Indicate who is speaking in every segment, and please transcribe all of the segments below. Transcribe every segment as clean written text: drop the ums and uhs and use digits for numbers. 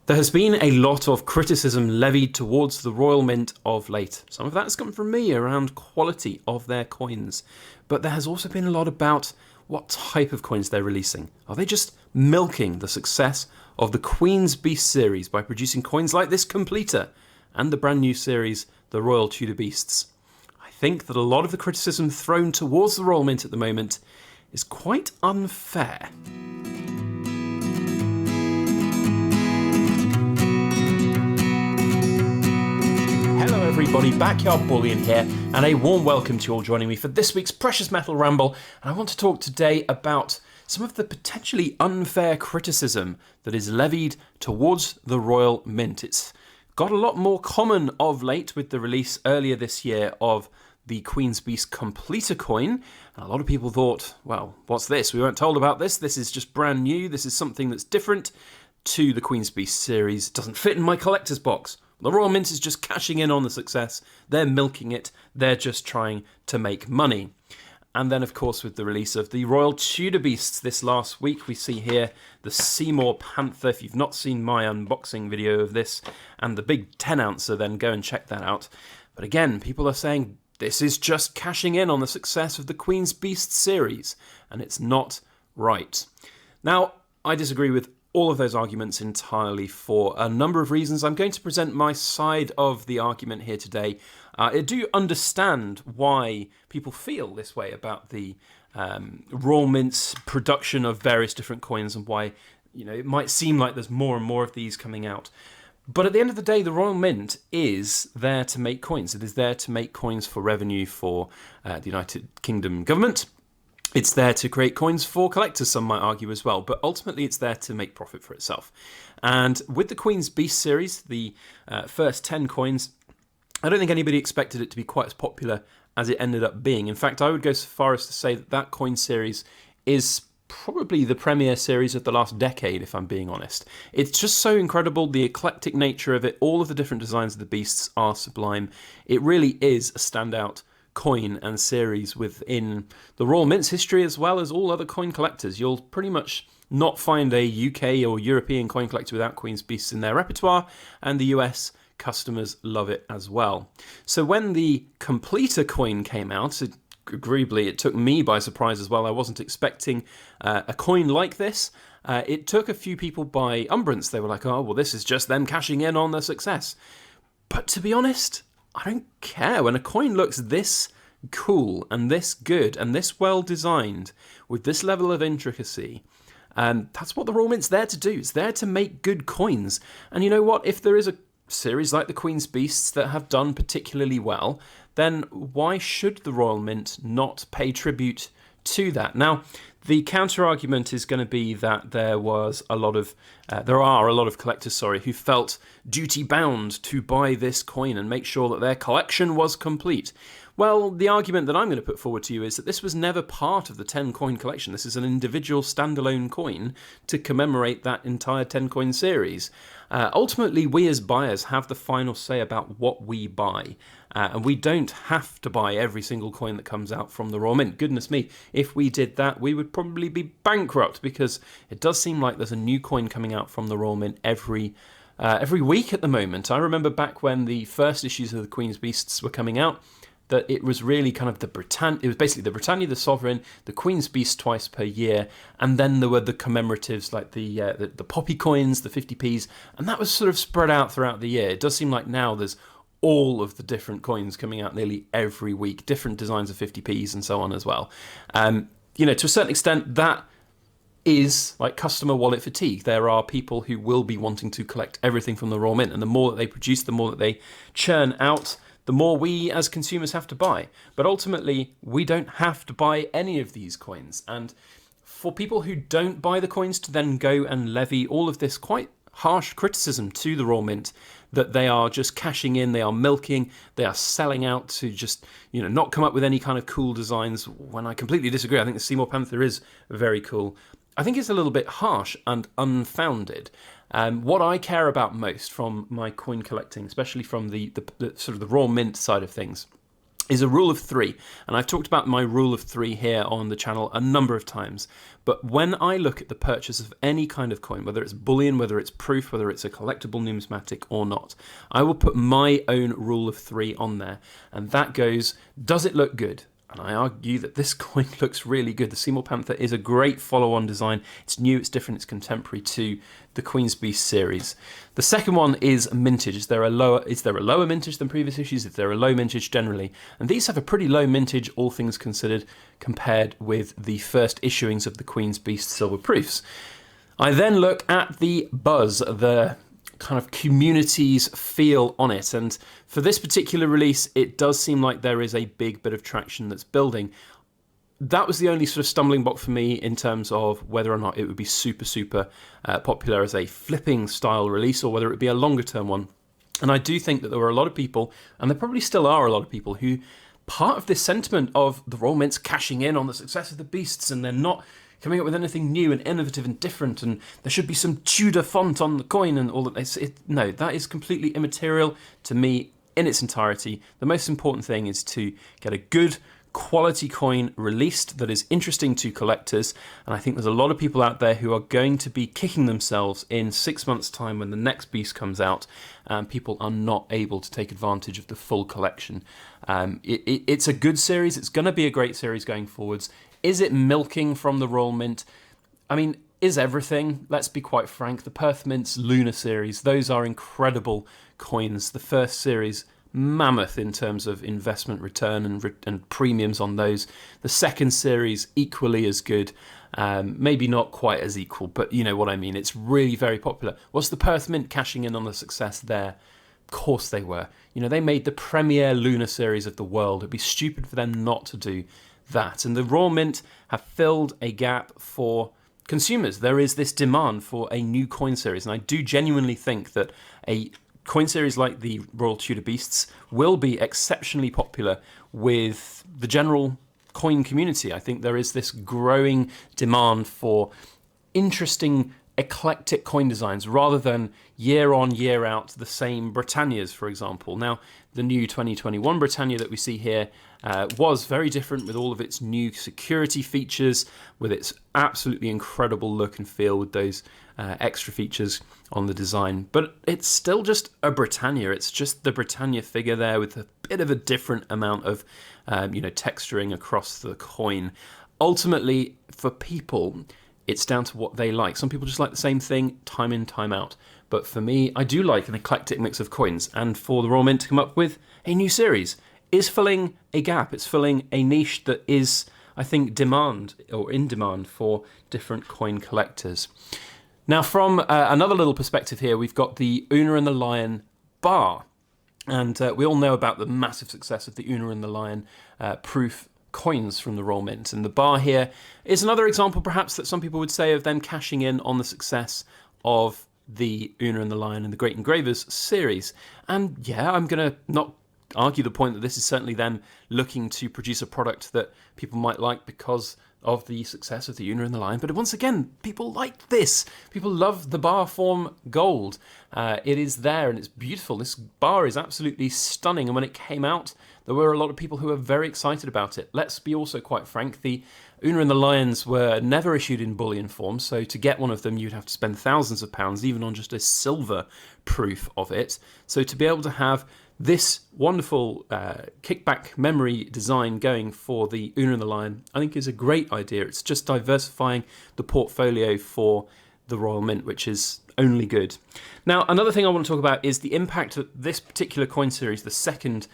Speaker 1: There has been a lot of criticism levied towards the Royal Mint of late. Some of that has come from me around quality of their coins. But there has also been a lot about what type of coins they're releasing. Are they just milking the success of the Queen's Beast series by producing coins like this Completer and the brand new series, the Royal Tudor Beasts? I think that a lot of the criticism thrown towards the Royal Mint at the moment is quite unfair. Hello everybody, Backyard Bullion here, and a warm welcome to you all joining me for this week's Precious Metal Ramble. And I want to talk today about some of the potentially unfair criticism that is levied towards the Royal Mint. It's got a lot more common of late with the release earlier this year of the Queen's Beast Completer coin. And a lot of people thought, well, what's this? We weren't told about this. This is just brand new. This is something that's different to the Queen's Beast series. It doesn't fit in my collector's box. The Royal Mint is just cashing in on the success. They're milking it. They're just trying to make money. And then, of course, with the release of the Royal Tudor Beasts this last week, we see here the Seymour Panther. If you've not seen my unboxing video of this and the big 10-ouncer, then go and check that out. But again, people are saying this is just cashing in on the success of the Queen's Beast series, and it's not right. Now, I disagree with all of those arguments entirely for a number of reasons. I'm going to present my side of the argument here today. I do understand why people feel this way about the Royal Mint's production of various different coins and why, it might seem like there's more and more of these coming out. But at the end of the day, the Royal Mint is there to make coins. It is there to make coins for revenue for the United Kingdom government. It's there to create coins for collectors, some might argue as well, but ultimately it's there to make profit for itself. And with the Queen's Beast series, the first 10 coins, I don't think anybody expected it to be quite as popular as it ended up being. In fact, I would go so far as to say that that coin series is probably the premier series of the last decade, if I'm being honest. It's just so incredible, the eclectic nature of it, all of the different designs of the beasts are sublime. It really is a standout coin and series within the Royal Mint's history, as well as all other coin collectors. You'll pretty much not find a UK or European coin collector without Queen's Beasts in their repertoire, and the US customers love it as well. So when the Completer coin came out, agreeably it took me by surprise as well. I wasn't expecting a coin like this. It took a few people by umbrance. They were like, oh, well, this is just them cashing in on their success. But to be honest, I don't care. When a coin looks this cool and this good and this well designed with this level of intricacy, that's what the Royal Mint's there to do. It's there to make good coins. And you know what? If there is a series like the Queen's Beasts that have done particularly well, then why should the Royal Mint not pay tribute to that? Now, the counter-argument is going to be that there are a lot of collectors, who felt duty-bound to buy this coin and make sure that their collection was complete. Well, the argument that I'm going to put forward to you is that this was never part of the 10-coin collection. This is an individual standalone coin to commemorate that entire 10-coin series. Ultimately, we as buyers have the final say about what we buy. And we don't have to buy every single coin that comes out from the Royal Mint. Goodness me, if we did that, we would probably be bankrupt, because it does seem like there's a new coin coming out from the Royal Mint every week at the moment. I remember back when the first issues of the Queen's Beasts were coming out, that it was really kind of it was basically the Britannia, the Sovereign, the Queen's Beast twice per year, and then there were the commemoratives like the poppy coins, the 50p's, and that was sort of spread out throughout the year. It does seem like now there's all of the different coins coming out nearly every week, different designs of 50p's and so on as well. To a certain extent, that is like customer wallet fatigue. There are people who will be wanting to collect everything from the Royal Mint, and the more that they produce, the more that they churn out, the more we as consumers have to buy. But ultimately, we don't have to buy any of these coins. And for people who don't buy the coins to then go and levy all of this quite harsh criticism to the Royal Mint, that they are just cashing in, they are milking, they are selling out to just, not come up with any kind of cool designs, when I completely disagree. I think the Seymour Panther is very cool. I think it's a little bit harsh and unfounded. What I care about most from my coin collecting, especially from the sort of the Royal Mint side of things, is a rule of three. And I've talked about my rule of three here on the channel a number of times. But when I look at the purchase of any kind of coin, whether it's bullion, whether it's proof, whether it's a collectible numismatic or not, I will put my own rule of three on there. And that goes, does it look good? And I argue that this coin looks really good. The Seymour Panther is a great follow-on design. It's new, it's different, it's contemporary to the Queen's Beast series. The second one is mintage. Is there a lower mintage than previous issues? Is there a low mintage generally? And these have a pretty low mintage, all things considered, compared with the first issuings of the Queen's Beast silver proofs. I then look at the buzz, the kind of community's feel on it, and for this particular release it does seem like there is a big bit of traction that's building. That was the only sort of stumbling block for me in terms of whether or not it would be super popular as a flipping style release or whether it would be a longer term one. And I do think that there were a lot of people, and there probably still are a lot of people, who part of this sentiment of the Royal Mint's cashing in on the success of the Beasts and they're not coming up with anything new and innovative and different, and there should be some Tudor font on the coin and all that. No, that is completely immaterial to me in its entirety. The most important thing is to get a good quality coin released that is interesting to collectors, and I think there's a lot of people out there who are going to be kicking themselves in 6 months' time when the next Beast comes out and people are not able to take advantage of the full collection. It's a good series. It's going to be a great series going forwards. Is it milking from the Royal Mint? I mean, is everything? Let's be quite frank. The Perth Mint's Lunar series, those are incredible coins. The first series, mammoth in terms of investment return and premiums on those. The second series, equally as good. Maybe not quite as equal, but you know what I mean. It's really very popular. Was the Perth Mint cashing in on the success there? Of course they were. You know, they made the premier Lunar series of the world. It'd be stupid for them not to do that. And the Royal Mint have filled a gap for consumers. There is this demand for a new coin series, and I do genuinely think that a coin series like the Royal Tudor Beasts will be exceptionally popular with the general coin community. I think there is this growing demand for interesting eclectic coin designs rather than year on year out the same Britannias, for example. Now, the new 2021 Britannia that we see here was very different with all of its new security features, with its absolutely incredible look and feel with those extra features on the design. But it's still just a Britannia. It's just the Britannia figure there with a bit of a different amount of texturing across the coin. Ultimately, for people, it's down to what they like. Some people just like the same thing time in, time out. But for me, I do like an eclectic mix of coins. And for the Royal Mint to come up with a new series is filling a gap. It's filling a niche that is, I think, in demand for different coin collectors. Now, from another little perspective here, we've got the Una and the Lion bar. And we all know about the massive success of the Una and the Lion proof coins from the Royal Mint, and the bar here is another example perhaps that some people would say of them cashing in on the success of the Una and the Lion and the Great Engravers series. And yeah, I'm going to not argue the point that this is certainly them looking to produce a product that people might like because of the success of the Una and the Lion, but once again, people like this. People love the bar form gold. It is there and it's beautiful. This bar is absolutely stunning, and when it came out, there were a lot of people who were very excited about it. Let's be also quite frank, the Una and the Lions were never issued in bullion form, so to get one of them you'd have to spend thousands of pounds, even on just a silver proof of it. So to be able to have this wonderful kickback memory design going for the Una and the Lion, I think is a great idea. It's just diversifying the portfolio for the Royal Mint, which is only good. Now, another thing I want to talk about is the impact that this particular coin series, the second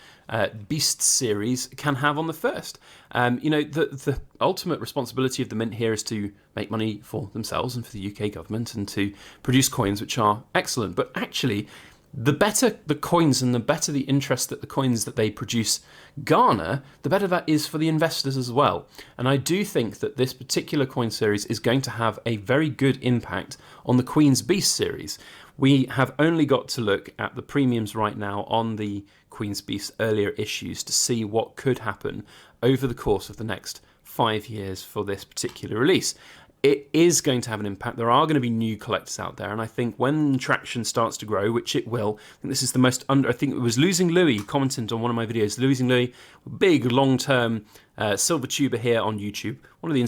Speaker 1: Beast series, can have on the first. The ultimate responsibility of the Mint here is to make money for themselves and for the UK government and to produce coins which are excellent. But actually, the better the coins and the better the interest that the coins that they produce garner, the better that is for the investors as well. And I do think that this particular coin series is going to have a very good impact on the Queen's Beast series. We have only got to look at the premiums right now on the Queen's Beast earlier issues to see what could happen over the course of the next 5 years for this particular release. it is going to have an impact. There are going to be new collectors out there, and I think when traction starts to grow, which it will, I think this is the most I think it was Losing Louis commented on one of my videos. Losing Louis, big long-term silver tuber here on YouTube, one of the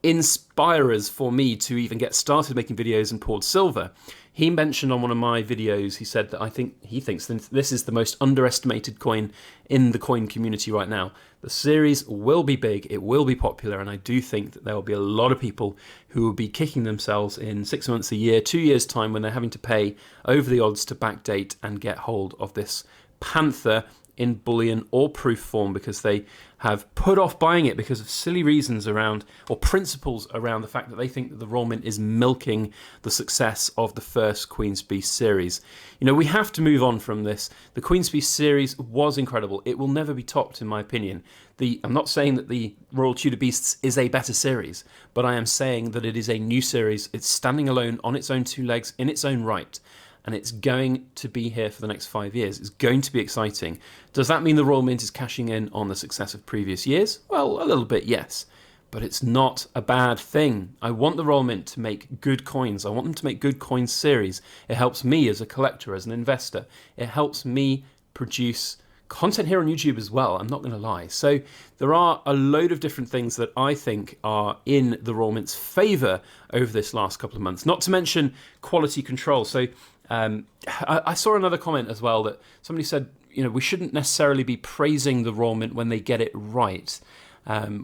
Speaker 1: inspirers for me to even get started making videos and poured silver. He mentioned on one of my videos, he said that he thinks this is the most underestimated coin in the coin community right now. The series will be big, it will be popular, and I do think that there will be a lot of people who will be kicking themselves in 6 months, a year, 2 years' time when they're having to pay over the odds to backdate and get hold of this Panther in bullion or proof form, because they have put off buying it because of silly reasons around, or principles around, the fact that they think that the Royal Mint is milking the success of the first Queen's Beast series. You know, we have to move on from this. The Queen's Beast series was incredible. It will never be topped, in my opinion. I'm not saying that the Royal Tudor Beasts is a better series, but I am saying that it is a new series. It's standing alone on its own two legs in its own right. And it's going to be here for the next 5 years. It's going to be exciting. Does that mean the Royal Mint is cashing in on the success of previous years? Well, a little bit, yes. But it's not a bad thing. I want the Royal Mint to make good coins. I want them to make good coins series. It helps me as a collector, as an investor. It helps me produce content here on YouTube as well, I'm not going to lie. So there are a load of different things that I think are in the Royal Mint's favour over this last couple of months, not to mention quality control. So I saw another comment as well that somebody said, you know, we shouldn't necessarily be praising the Royal Mint when they get it right,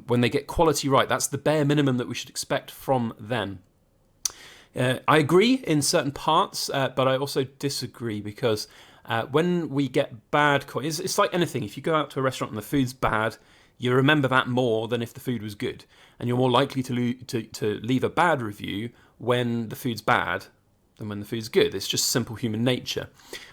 Speaker 1: when they get quality right. That's the bare minimum that we should expect from them. I agree in certain parts, but I also disagree, because when we get bad coins, it's like anything. If you go out to a restaurant and the food's bad, you remember that more than if the food was good, and you're more likely to leave a bad review when the food's bad than when the food's good. It's just simple human nature.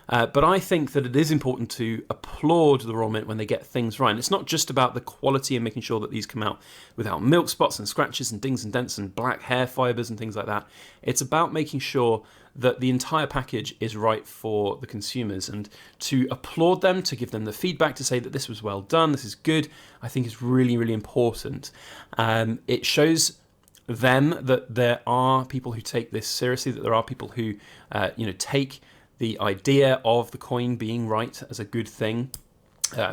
Speaker 1: But I think that it is important to applaud the Royal Mint when they get things right. And it's not just about the quality and making sure that these come out without milk spots and scratches and dings and dents and black hair fibres and things like that. It's about making sure that the entire package is right for the consumers, and to applaud them, to give them the feedback, to say that this was well done, this is good, I think is really, really important. It shows them that there are people who take this seriously, that there are people who take the idea of the coin being right as a good thing,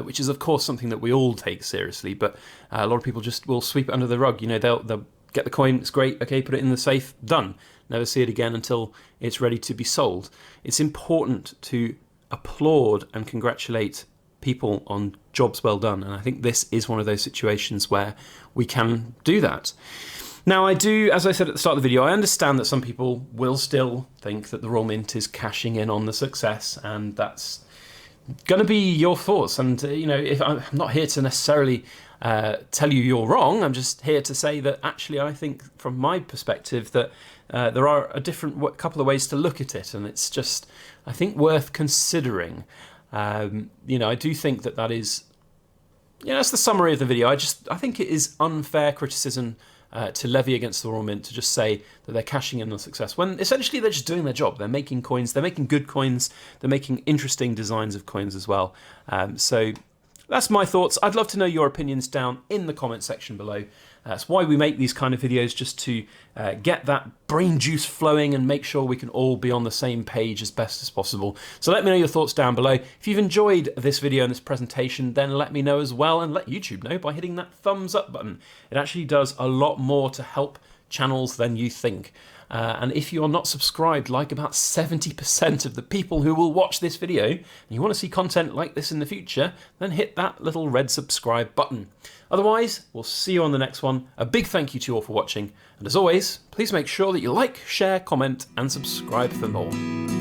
Speaker 1: which is of course something that we all take seriously, but a lot of people just will sweep it under the rug. You know, they'll get the coin, it's great, okay, put it in the safe, done. Never see it again until it's ready to be sold. It's important to applaud and congratulate people on jobs well done, and I think this is one of those situations where we can do that. Now, I do, as I said at the start of the video, I understand that some people will still think that the Royal Mint is cashing in on the success, and that's going to be your thoughts. And, if I'm not here to necessarily tell you you're wrong, I'm just here to say that actually I think from my perspective that there are a couple of ways to look at it, and it's just, I think, worth considering. I do think that is, that's the summary of the video. I think it is unfair criticism to levy against the Royal Mint, to just say that they're cashing in on success, when essentially they're just doing their job. They're making coins, they're making good coins, they're making interesting designs of coins as well. So that's my thoughts. I'd love to know your opinions down in the comment section below. That's why we make these kind of videos, just to get that brain juice flowing and make sure we can all be on the same page as best as possible. So let me know your thoughts down below. If you've enjoyed this video and this presentation, then let me know as well, and let YouTube know by hitting that thumbs up button. It actually does a lot more to help channels than you think. And if you're not subscribed, like about 70% of the people who will watch this video, and you want to see content like this in the future, then hit that little red subscribe button. Otherwise, we'll see you on the next one. A big thank you to you all for watching, and as always, please make sure that you like, share, comment, and subscribe for more.